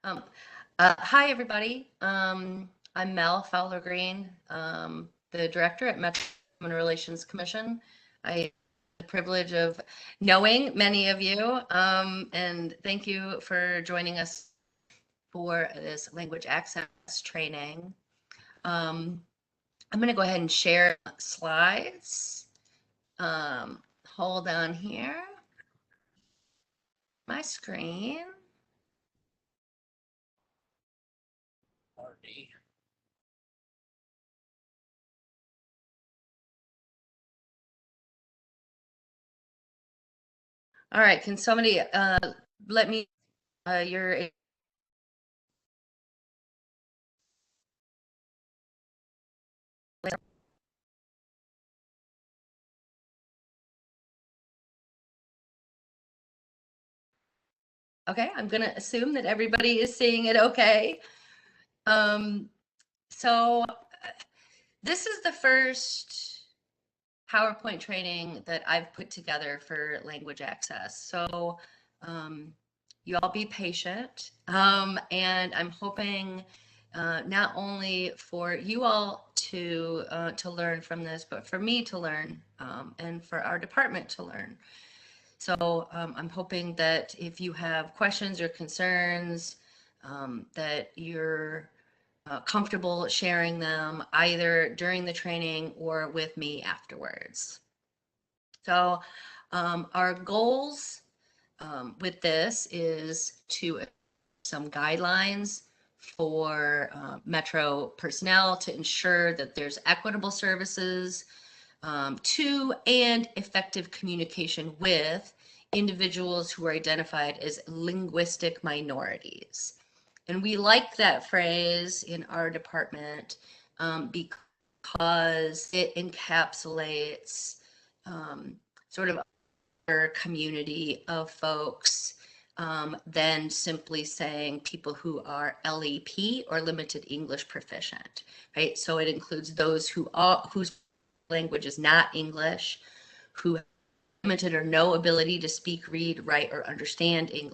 Um, Hi, everybody. I'm Mel Fowler-Green, the director at Metro Human Relations Commission. I have the privilege of knowing many of you, and thank you for joining us for this language access training. I'm going to go ahead and share slides. Hold on here. My screen. All right, can somebody let me your okay, I'm going to assume that everybody is seeing it okay. So this is the first PowerPoint training that I've put together for language access. So you all be patient. And I'm hoping not only for you all to learn from this, but for me to learn and for our department to learn. So I'm hoping that if you have questions or concerns, that you're comfortable sharing them either during the training or with me afterwards. So our goals with this is to some guidelines for Metro personnel to ensure that there's equitable services to and effective communication with individuals who are identified as linguistic minorities. And we like that phrase in our department because it encapsulates sort of our community of folks than simply saying people who are LEP or limited English proficient, right? So it includes those whose language is not English, who have limited or no ability to speak, read, write, or understand English.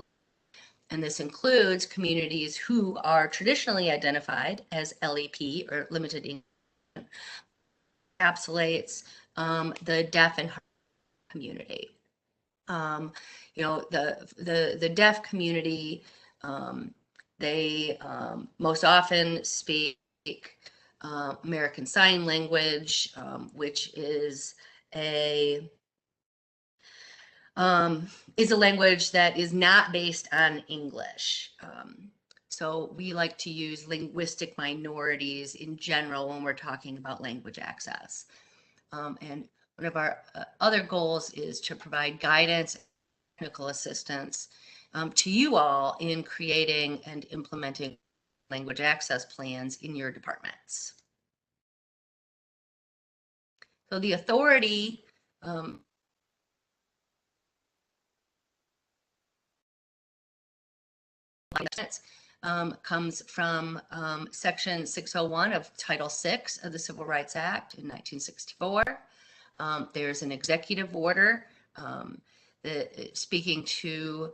And this includes communities who are traditionally identified as LEP or limited English, encapsulates the deaf and hard community. You know, the deaf community, they most often speak American Sign Language, which is a language that is not based on English. So we like to use linguistic minorities in general when we're talking about language access. And one of our other goals is to provide guidance, technical assistance to you all in creating and implementing language access plans in your departments. So the authority comes from Section 601 of Title VI of the Civil Rights Act in 1964. There's an executive order speaking to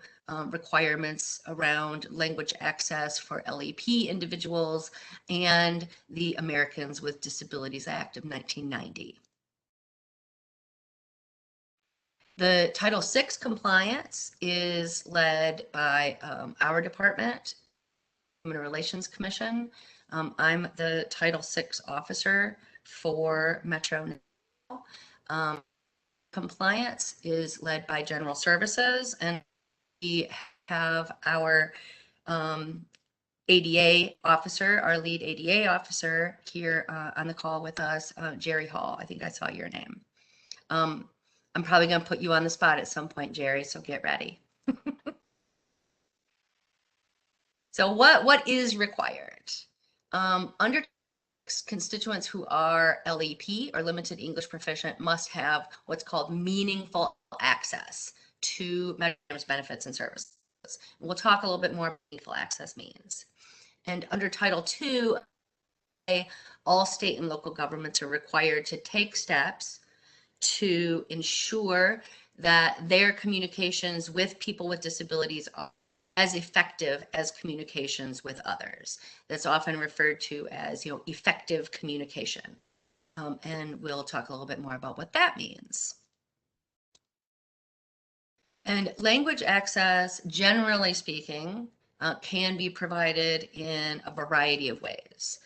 requirements around language access for LEP individuals and the Americans with Disabilities Act of 1990. The Title VI compliance is led by our department, Human Relations Commission. I'm the Title VI officer for Metro Nashville. Compliance is led by General Services, and we have our ADA officer, our lead ADA officer here on the call with us, Jerry Hall. I think I saw your name. I'm probably going to put you on the spot at some point, Jerry, so get ready. So what is required? Under constituents who are LEP or limited English proficient must have what's called meaningful access to Metro's benefits and services. We'll talk a little bit more about what meaningful access means. And under Title II, all state and local governments are required to take steps to ensure that their communications with people with disabilities are as effective as communications with others. That's often referred to as, effective communication. And we'll talk a little bit more about what that means. And language access, generally speaking, can be provided in a variety of ways.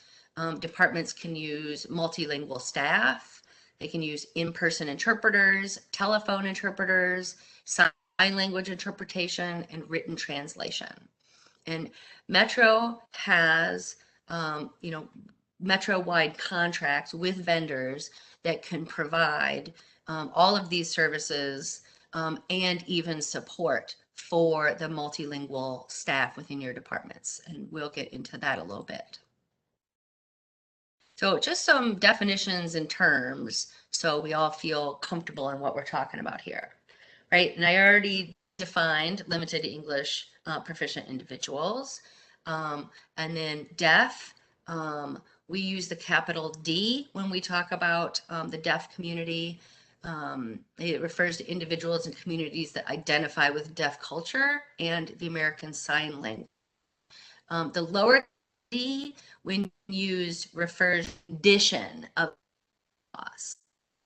Departments can use multilingual staff. They can use in-person interpreters, telephone interpreters, sign language interpretation, and written translation. And Metro has, Metro-wide contracts with vendors that can provide all of these services and even support for the multilingual staff within your departments. And we'll get into that a little bit. So just some definitions and terms so we all feel comfortable in what we're talking about here, right? And I already defined limited English proficient individuals. And then deaf, we use the capital D when we talk about the deaf community. It refers to individuals and communities that identify with deaf culture and the American Sign Language. The lower D, when used, refers to condition of loss.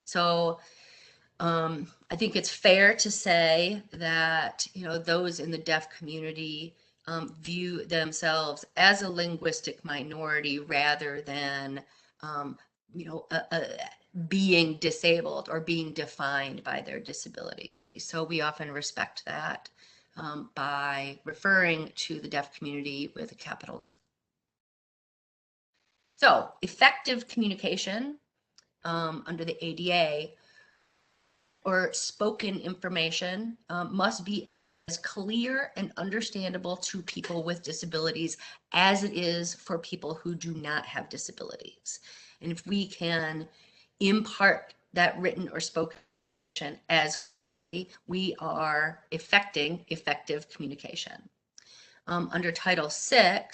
So I think it's fair to say that, those in the deaf community view themselves as a linguistic minority rather than, being disabled or being defined by their disability. So we often respect that by referring to the deaf community with a capital. So effective communication under the ADA or spoken information must be as clear and understandable to people with disabilities as it is for people who do not have disabilities. And if we can impart that written or spoken as we are effecting effective communication. Under Title VI,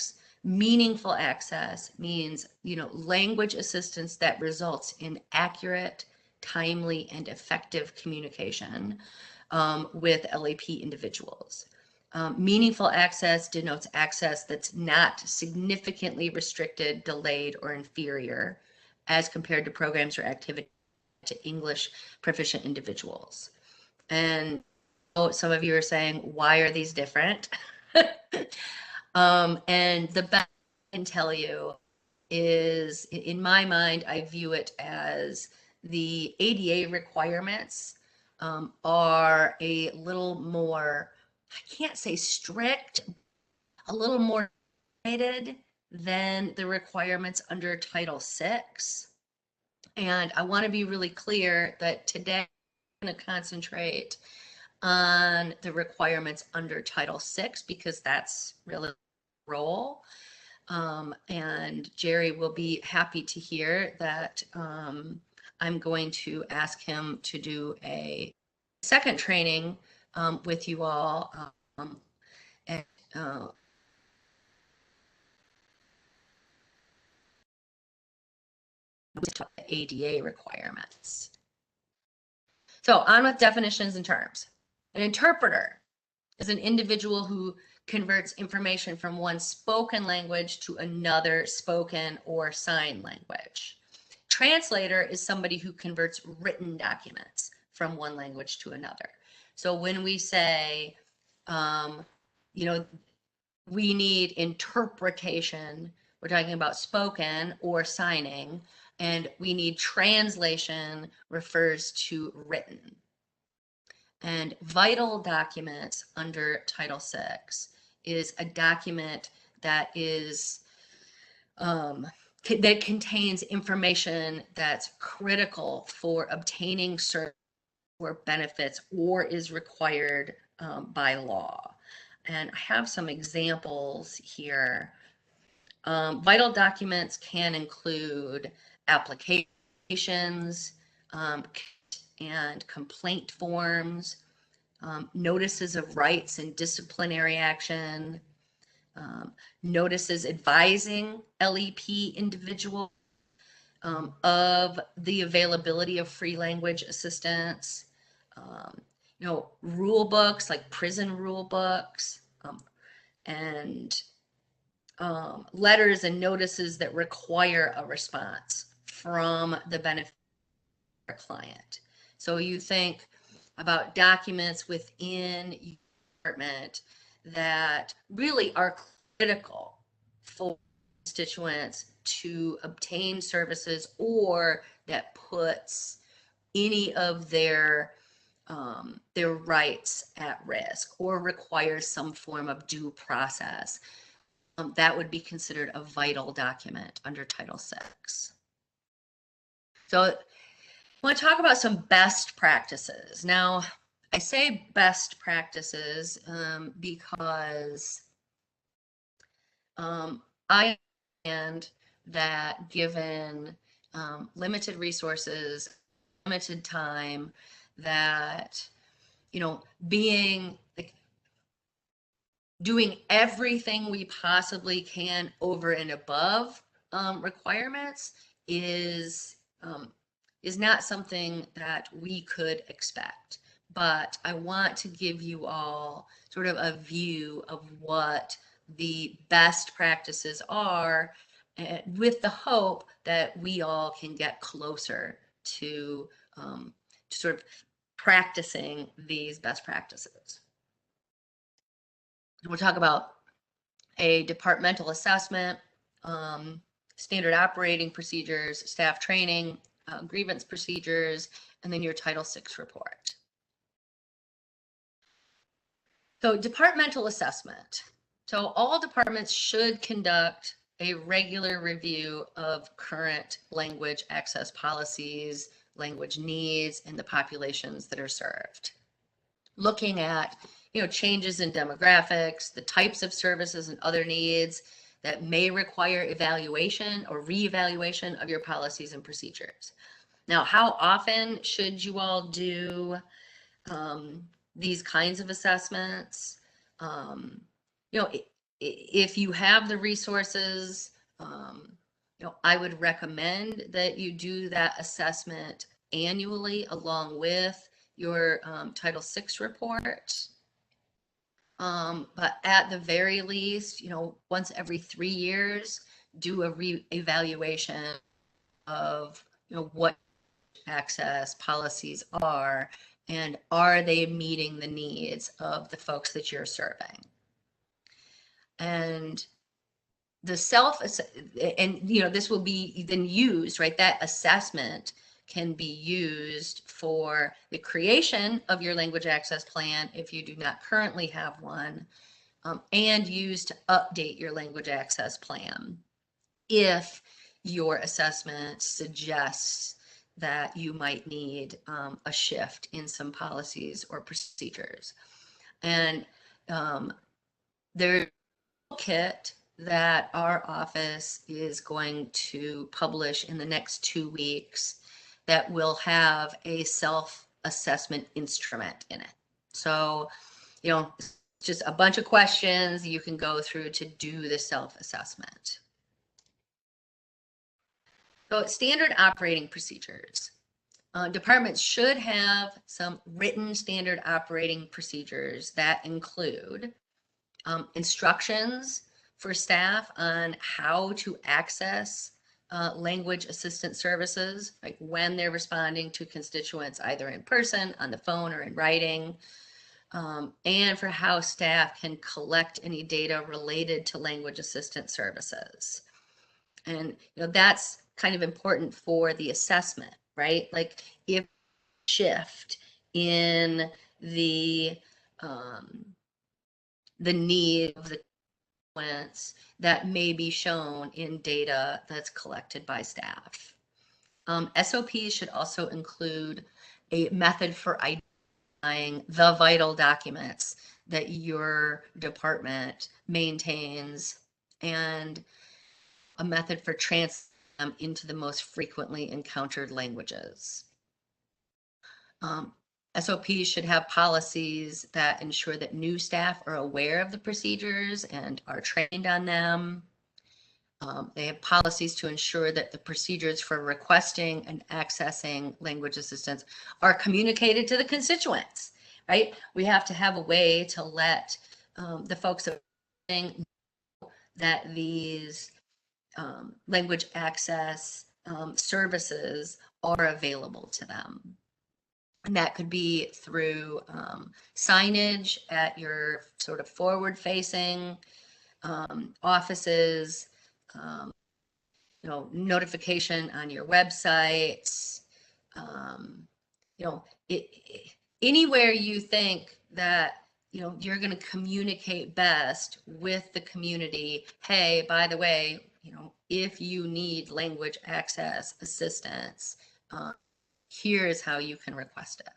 meaningful access means, language assistance that results in accurate, timely, and effective communication with LAP individuals. Meaningful access denotes access that's not significantly restricted, delayed, or inferior as compared to programs or activities to English proficient individuals. And some of you are saying, why are these different? And the best I can tell you is, in my mind, I view it as the ADA requirements are a little more, I can't say strict, a little more rated than the requirements under Title VI. And I want to be really clear that today I'm going to concentrate on the requirements under Title VI because that's really the role. And Jerry will be happy to hear that I'm going to ask him to do a second training with you all. And the ADA requirements. So on with definitions and terms. An interpreter is an individual who converts information from one spoken language to another spoken or sign language. Translator is somebody who converts written documents from one language to another. So when we say, we need interpretation, we're talking about spoken or signing, and we need translation refers to written. And vital documents under Title VI is a document that is that contains information that's critical for obtaining certain or benefits or is required by law. And I have some examples here. Vital documents can include applications and complaint forms, notices of rights and disciplinary action, notices advising LEP individuals of the availability of free language assistance, rule books like prison rule books, and letters and notices that require a response from the beneficiary client. So you think about documents within your department that really are critical for constituents to obtain services, or that puts any of their rights at risk or requires some form of due process. That would be considered a vital document under Title VI. So I want to talk about some best practices. Now, I say best practices because I understand that given limited resources, limited time, that, you know, being like doing everything we possibly can over and above requirements is not something that we could expect. But I want to give you all sort of a view of what the best practices are, with the hope that we all can get closer to sort of practicing these best practices. We'll talk about a departmental assessment, standard operating procedures, staff training, grievance procedures, and then your Title VI report. So departmental assessment. So all departments should conduct a regular review of current language access policies, language needs, and the populations that are served. Looking at, you know, changes in demographics, the types of services and other needs that may require evaluation or reevaluation of your policies and procedures. Now, how often should you all do these kinds of assessments? You know, if you have the resources, you know, I would recommend that you do that assessment annually along with your Title VI report. But at the very least, you know, once every 3 years, do a re-evaluation of, you know, what access policies are, and are they meeting the needs of the folks that you're serving. And the and you know, this will be then used, right? That assessment can be used for the creation of your language access plan if you do not currently have one, and used to update your language access plan if your assessment suggests that you might need a shift in some policies or procedures. And there's a kit that our office is going to publish in the next 2 weeks that will have a self-assessment instrument in it. So, you know, it's just a bunch of questions you can go through to do the self-assessment. So standard operating procedures. Departments should have some written standard operating procedures that include instructions for staff on how to access language assistance services, like when they're responding to constituents either in person, on the phone, or in writing, and for how staff can collect any data related to language assistance services. And you know, that's kind of important for the assessment, right? Like if shift in the need of the consequence that may be shown in data that's collected by staff. SOPs should also include a method for identifying the vital documents that your department maintains, and a method for translating them into the most frequently encountered languages. SOPs should have policies that ensure that new staff are aware of the procedures and are trained on them. They have policies to ensure that the procedures for requesting and accessing language assistance are communicated to the constituents, right? We have to have a way to let the folks that these language access services are available to them. And that could be through signage at your sort of forward-facing offices, notification on your websites, anywhere you think that you're going to communicate best with the community. Hey, by the way, if you need language access assistance, here's how you can request it.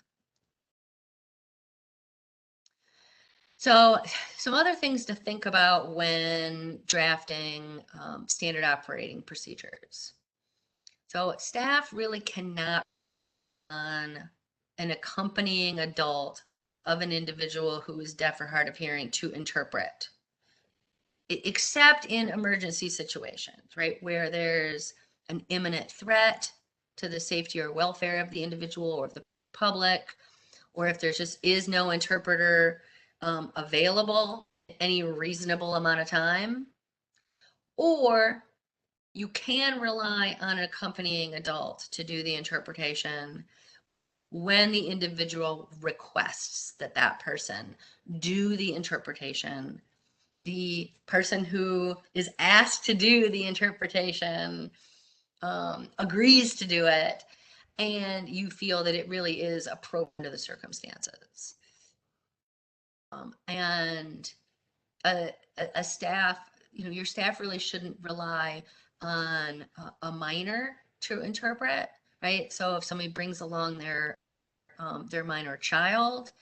So some other things to think about when drafting standard operating procedures. So staff really cannot on an accompanying adult of an individual who is deaf or hard of hearing to interpret, except in emergency situations, right, where there's an imminent threat to the safety or welfare of the individual or of the public, or if there just is no interpreter available any reasonable amount of time, or you can rely on an accompanying adult to do the interpretation when the individual requests that that person do the interpretation. The person who is asked to do the interpretation agrees to do it, and you feel that it really is appropriate to the circumstances. And a staff, your staff really shouldn't rely on a minor to interpret, right? So if somebody brings along their minor child,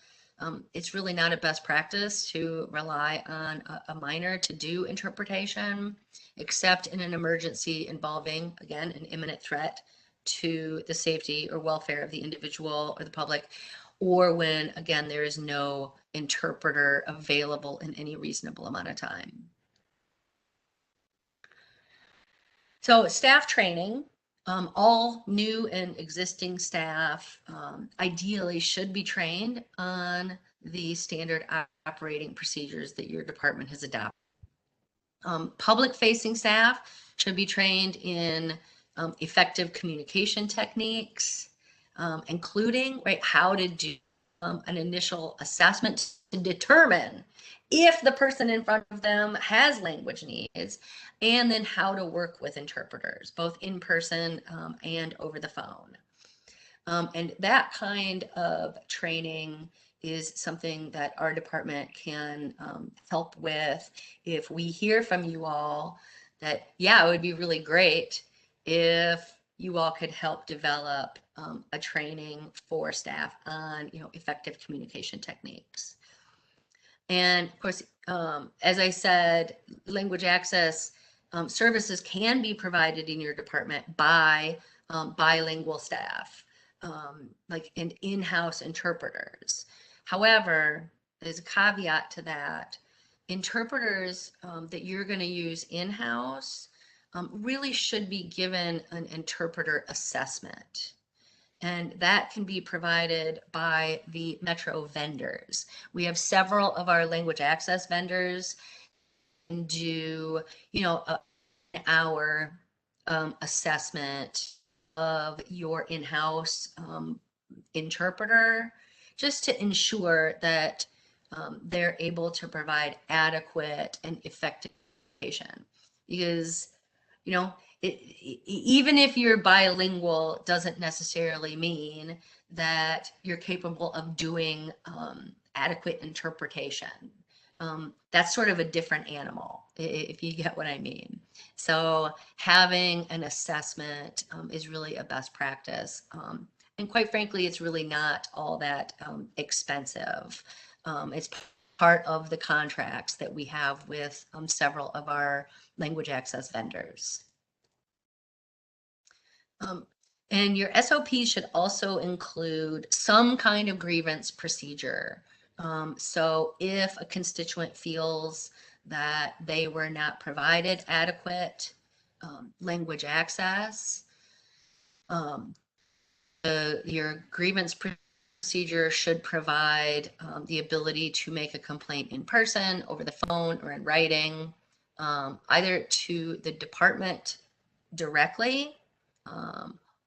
it's really not a best practice to rely on a minor to do interpretation, except in an emergency involving, again, an imminent threat to the safety or welfare of the individual or the public, or when, again, there is no interpreter available in any reasonable amount of time. So staff training, all new and existing staff ideally should be trained on the standard operating procedures that your department has adopted. Public-facing staff should be trained in effective communication techniques, including how to do an initial assessment to determine if the person in front of them has language needs, and then how to work with interpreters, both in person and over the phone. And that kind of training is something that our department can help with. If we hear from you all that, yeah, it would be really great if you all could help develop a training for staff on, effective communication techniques. And of course, as I said, language access services can be provided in your department by bilingual staff, like in-house interpreters. However, there's a caveat to that. Interpreters that you're going to use in-house really should be given an interpreter assessment. And that can be provided by the Metro vendors. We have several of our language access vendors and do, an hour assessment of your in-house interpreter, just to ensure that they're able to provide adequate and effective communication. Because, even if you're bilingual doesn't necessarily mean that you're capable of doing adequate interpretation. That's sort of a different animal, if you get what I mean. So having an assessment is really a best practice. And quite frankly, it's really not all that expensive. It's part of the contracts that we have with several of our language access vendors. And your SOPs should also include some kind of grievance procedure. So if a constituent feels that they were not provided adequate language access, your grievance procedure should provide the ability to make a complaint in person, over the phone, or in writing, either to the department directly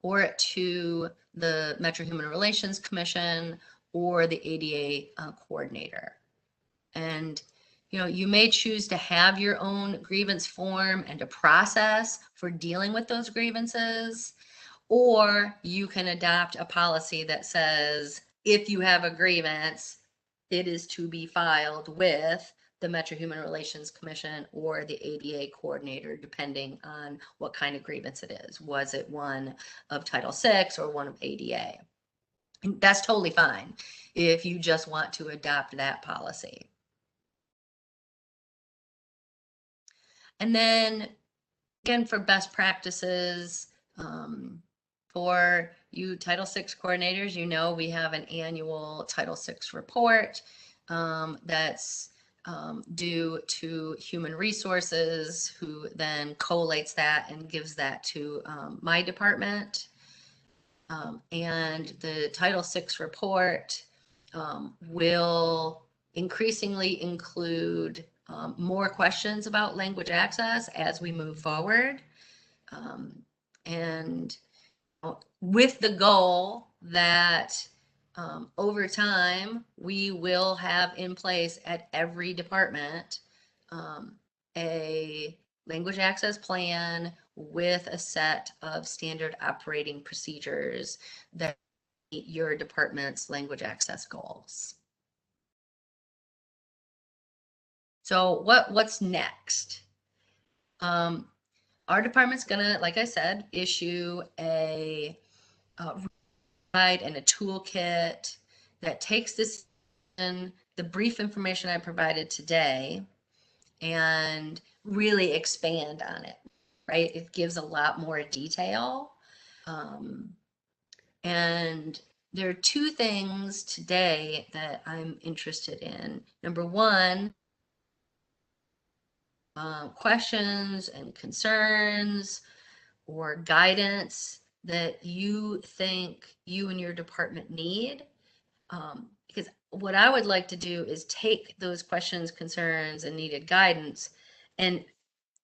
or to the Metro Human Relations Commission or the ADA coordinator. And you may choose to have your own grievance form and a process for dealing with those grievances, or you can adopt a policy that says if you have a grievance, it is to be filed with the Metro Human Relations Commission or the ADA coordinator, depending on what kind of grievance it is. Was it one of Title VI or one of ADA? And that's totally fine if you just want to adopt that policy. And then again, for best practices, for you Title VI coordinators, we have an annual Title VI report that's due to Human Resources, who then collates that and gives that to my department. And the Title VI report will increasingly include more questions about language access as we move forward. And with the goal that over time, we will have in place at every department a language access plan with a set of standard operating procedures that meet your department's language access goals. So what's next? Our department's gonna, like I said, issue a guide and a toolkit that takes this in the brief information I provided today and really expand on it, right? It gives a lot more detail. And there are two things today that I'm interested in. Number one, questions and concerns or guidance that you think you and your department need. Because what I would like to do is take those questions, concerns, and needed guidance and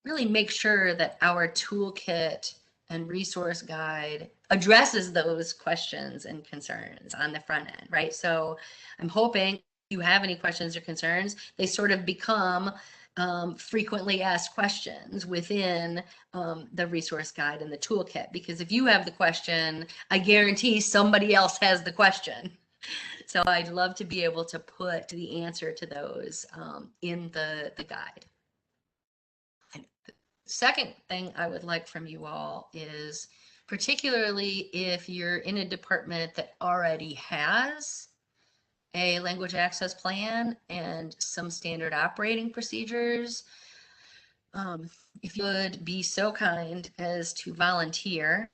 really make sure that our toolkit and resource guide addresses those questions and concerns on the front end, right? So I'm hoping if you have any questions or concerns, they sort of become frequently asked questions within the resource guide and the toolkit. Because if you have the question, I guarantee somebody else has the question. So I'd love to be able to put the answer to those in the guide. And the second thing I would like from you all is, particularly if you're in a department that already has a language access plan and some standard operating procedures, if you would be so kind as to volunteer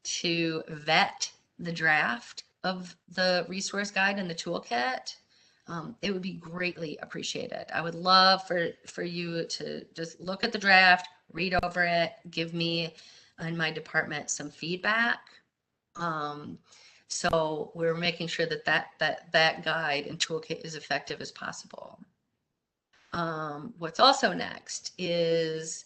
to vet the draft of the resource guide and the toolkit, it would be greatly appreciated. I would love for you to just look at the draft, read over it, give me and my department some feedback. So we're making sure that guide and toolkit is effective as possible. What's also next is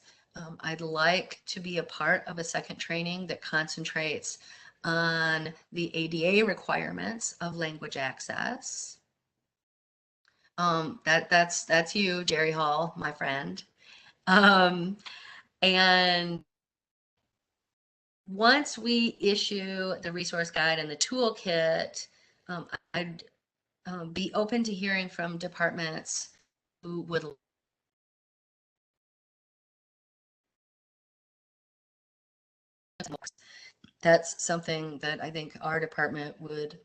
I'd like to be a part of a second training that concentrates on the ADA requirements of language access. That's you, Jerry Hall, my friend. And once we issue the resource guide and the toolkit, I'd be open to hearing from departments who would that's something that I think our department would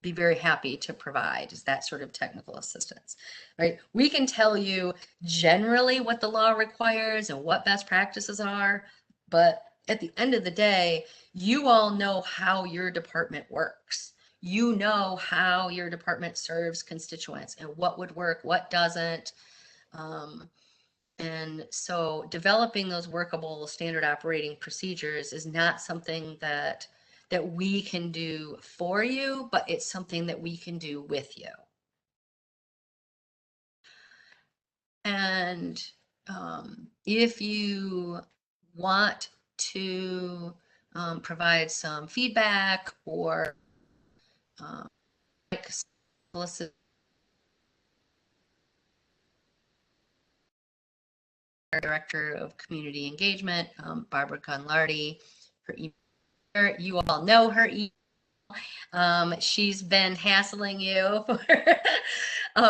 be very happy to provide, is that sort of technical assistance, right? We can tell you generally what the law requires and what best practices are, but at the end of the day, you all know how your department works. You know how your department serves constituents and what would work, what doesn't. And so developing those workable standard operating procedures is not something that that we can do for you, but it's something that we can do with you. And if you want to provide some feedback or solicit Director of Community Engagement, Barbara Gunlardi, her email, you all know her email. She's been hassling you for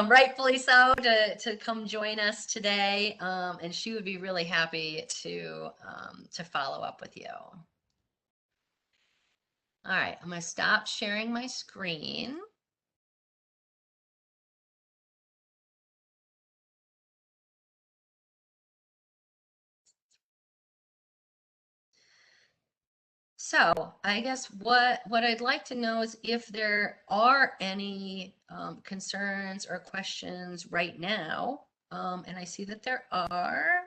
rightfully so to come join us today, and she would be really happy to follow up with you. All right, I'm going to stop sharing my screen. So I guess what I'd like to know is if there are any concerns or questions right now, and I see that there are.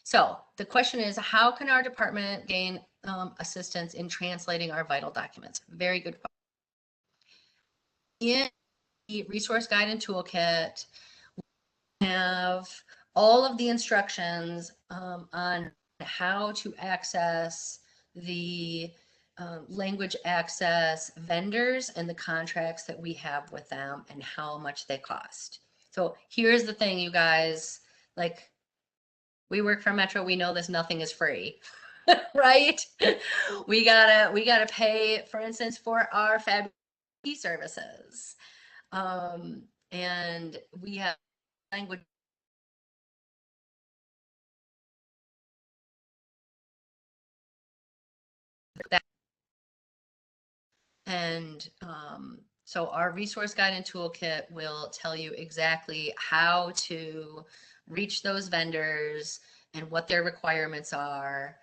So the question is, how can our department gain assistance in translating our vital documents? Very good question. In the resource guide and toolkit, we have all of the instructions on how to access the language access vendors and the contracts that we have with them and how much they cost. So here's the thing, you guys, like, we work for Metro, we know this, nothing is free, right? We gotta pay, for instance, for our fab services. And we have language that, and so our resource guide and toolkit will tell you exactly how to reach those vendors and what their requirements are,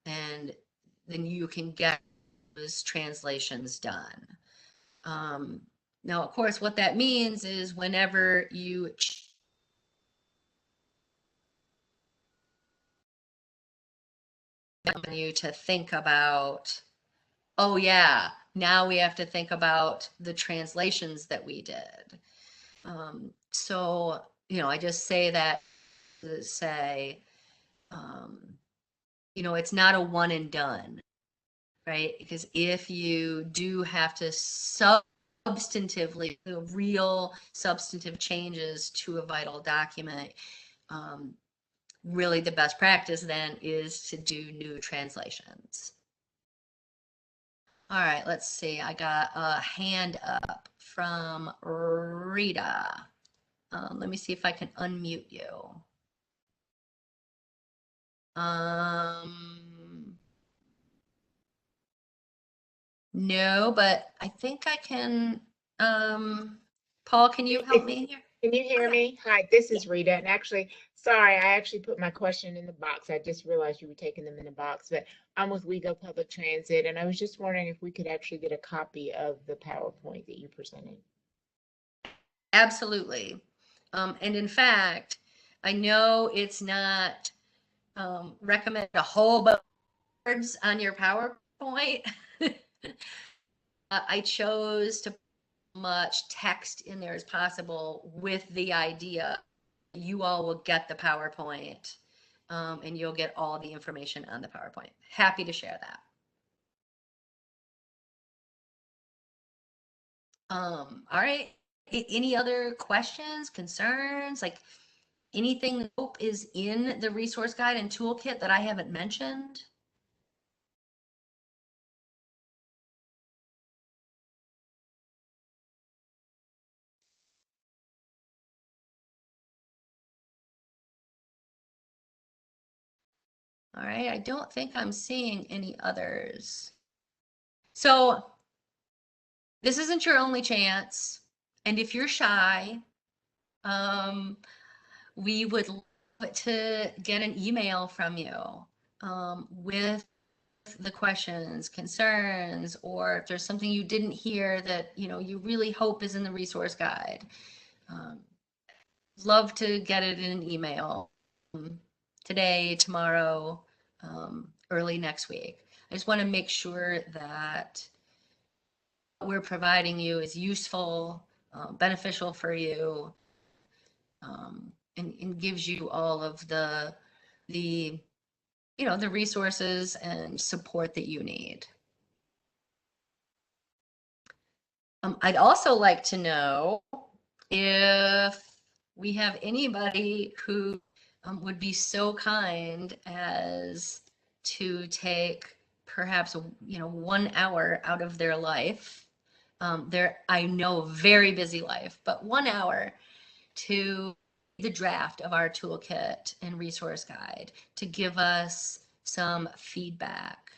and then you can get those translations done. Now, of course, what that means is whenever you to think about, oh yeah, now we have to think about the translations that we did. So, you know, I just say that to say, you know, it's not a one and done, right? Because if you do have to substantively, the real substantive changes to a vital document, really the best practice then is to do new translations. All right, let's see. I got a hand up from Rita. Let me see if I can unmute you. No, but I think I can. Paul, can you help me here? Can you hear me? Hi, this is Rita. And actually, sorry, I actually put my question in the box. I just realized you were taking them in the box, but I'm with WeGo Public Transit, and I was just wondering if we could actually get a copy of the PowerPoint that you presented. Absolutely. And in fact, I know it's not recommend a whole bunch of words on your PowerPoint. I chose to put as much text in there as possible with the idea you all will get the PowerPoint, and you'll get all the information on the PowerPoint. Happy to share that. All right. Any other questions, concerns, like anything that hope is in the resource guide and toolkit that I haven't mentioned? All right, I don't think I'm seeing any others. So this isn't your only chance. And if you're shy, we would love to get an email from you with the questions, concerns, or if there's something you didn't hear that you really hope is in the resource guide. Love to get it in an email today, tomorrow, early next week. just want to make sure that what we're providing you is useful, beneficial for you, and gives you all of the the resources and support that you need. I'd also like to know if we have anybody who would be so kind as to take perhaps 1 hour out of their life, I know very busy life, but 1 hour to the draft of our toolkit and resource guide to give us some feedback.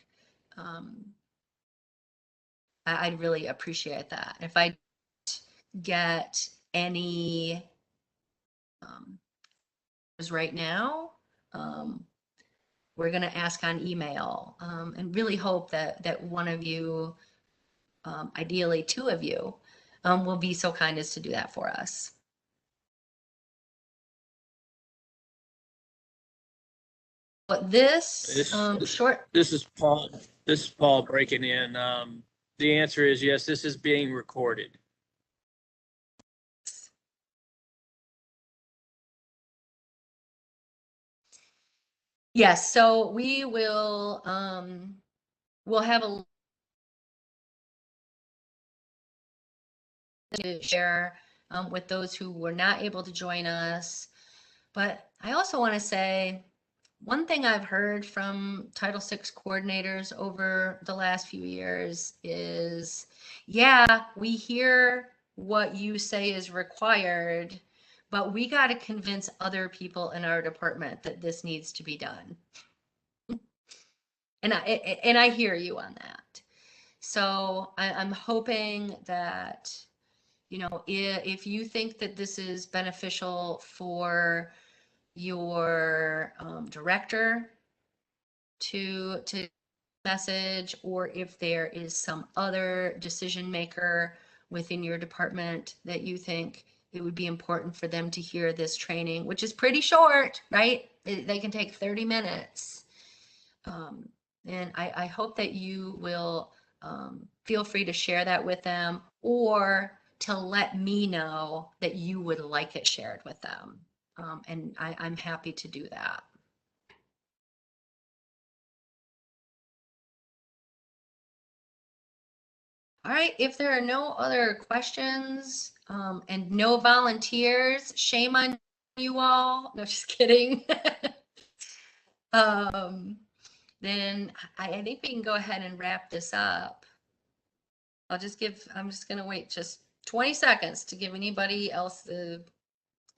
I'd really appreciate that. If I get any right now, we're going to ask on email, and really hope that one of you, ideally 2 of you, will be so kind as to do that for us. But this short. This is Paul. This is Paul breaking in. The answer is yes. This is being recorded. Yes. So we will. We'll have a to share with those who were not able to join us. But I also want to say, one thing I've heard from Title VI coordinators over the last few years is, yeah, we hear what you say is required, but we got to convince other people in our department that this needs to be done. And I hear you on that. So I'm hoping that, if you think that this is beneficial for your director to message, or if there is some other decision maker within your department that you think it would be important for them to hear this training, which is pretty short, right? They can take 30 minutes. And I hope that you will feel free to share that with them, or to let me know that you would like it shared with them. And I'm happy to do that. All right, if there are no other questions and no volunteers, shame on you all. No, just kidding. Then I think we can go ahead and wrap this up. I'm just going to wait just 20 seconds to give anybody else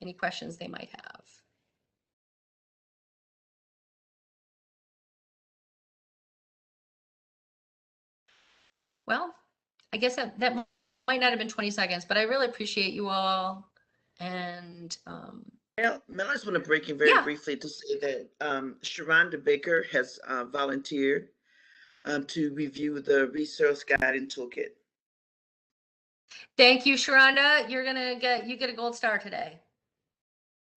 any questions they might have. Well, I guess that might not have been 20 seconds, but I really appreciate you all. And Mel, I just want to break in very briefly to say that Sharonda Baker has volunteered to review the resource guide and toolkit. Thank you, Sharonda. You get a gold star today.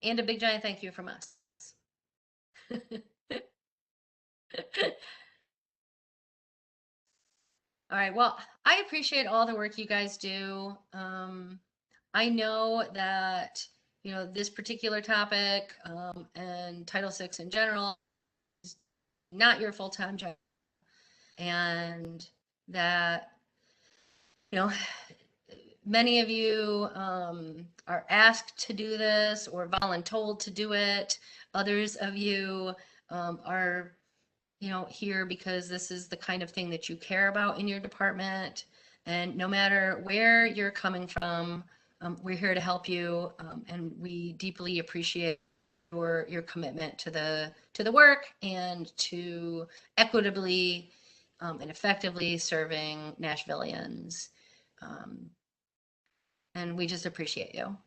And a big giant thank you from us. All right, well, I appreciate all the work you guys do. I know that, this particular topic and Title VI in general is not your full-time job. And that, many of you are asked to do this or voluntold to do it. Others of you are here because this is the kind of thing that you care about in your department. And no matter where you're coming from, we're here to help you, and we deeply appreciate your commitment to the work and to equitably and effectively serving Nashvillians. And we just appreciate you.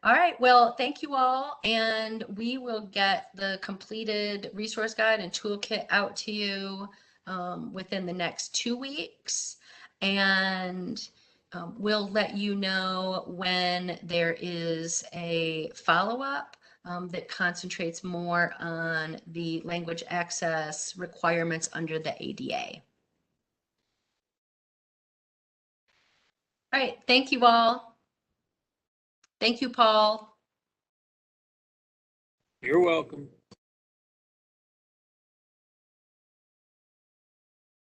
All right, well, thank you all, and we will get the completed resource guide and toolkit out to you within the next 2 weeks, and we'll let you know when there is a follow-up that concentrates more on the language access requirements under the ADA. All right, thank you all. Thank you, Paul. You're welcome.